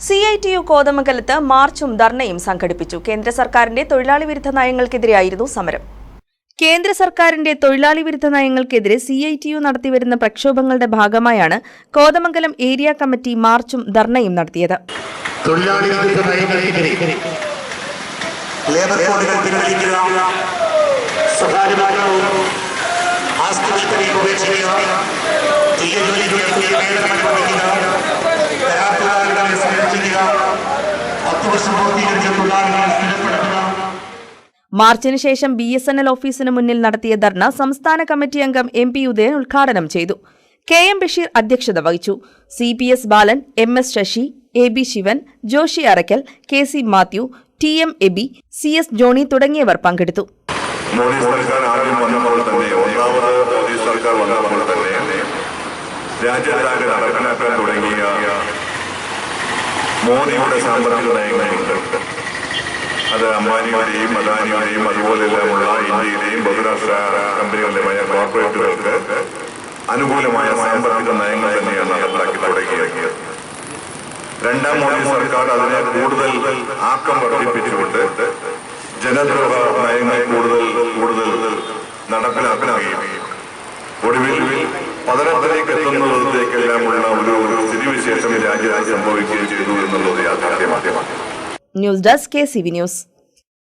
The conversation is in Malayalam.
CITU കോതമംഗലത്ത് മാർച്ചും ധർണയും സംഘടിപ്പിച്ചു. കേന്ദ്ര സർക്കാരിന്റെ തൊഴിലാളി വിരുദ്ധ നയങ്ങൾക്കെതിരെയായിരുന്നു സമരം. കേന്ദ്ര സർക്കാരിന്റെ തൊഴിലാളി വിരുദ്ധ നയങ്ങൾക്കെതിരെ CITU നടത്തിവരുന്ന പ്രക്ഷോഭങ്ങളുടെ ഭാഗമായാണ് കോതമംഗലം ഏരിയ കമ്മിറ്റി മാർച്ചും ധർണയും നടത്തിയത്. തൊഴിലാളി വിരുദ്ധ നയങ്ങൾക്കെതിരെ ലേബർ കോഡുകൾ പിൻവലിക്കുക, സ്വകാര്യവൽക്കരണവും ആസ്തിവൽക്കരണവും ഉപേക്ഷിക്കുക, മാർച്ചിന് ശേഷം BSNL ഓഫീസിന് മുന്നിൽ നടത്തിയ ധർണ സംസ്ഥാന കമ്മിറ്റി അംഗം MP ഉദയൻ ഉദ്ഘാടനം ചെയ്തു. KM ബഷീർ അധ്യക്ഷത വഹിച്ചു. CPS Balan, MS Sasi, AB Sivan, Joshi Arakkal, KC Mathew, TM Eby, CS Johny തുടങ്ങിയവർ പങ്കെടുത്തു. മോദി സർക്കാർ ആദ്യം വന്നപ്പോൾ തന്നെ രാജ്യത്താകെ നടപ്പിലാക്കാൻ തുടങ്ങിയ മോദിയുടെ സാമ്പത്തിക നയങ്ങളുണ്ട്. അത് അംബാനിയുടെയും അദാനിയുടെയും അതുപോലെല്ലാമുള്ള ഇന്ത്യയിലെയും ബഹുരാഷ്ട്ര കമ്പനികളുടെമായ കോർപ്പറേറ്റുകൾക്ക് അനുകൂലമായ സാമ്പത്തിക നയങ്ങൾ തന്നെയാണ് നടപ്പിലാക്കി തുടങ്ങിയത്. രണ്ടാം മോദി സർക്കാർ അതിനെ കൂടുതൽ ആക്കം വർദ്ധിപ്പിച്ചുകൊണ്ട് ജനദ്രോഹ നയങ്ങൾ കൂടുതൽ നടപ്പിലാക്കുകയും ഒടുവിൽ പതനത്തിലേക്ക് എത്തുന്ന വിധത്തേക്കെല്ലാമുള്ള ഒരു സ്ഥിതിവിശേഷം രാജ്യത്ത് സംഭവിക്കുകയും ചെയ്തു എന്നുള്ളത് യാഥാർത്ഥ്യമാണ്. News desk KCV news.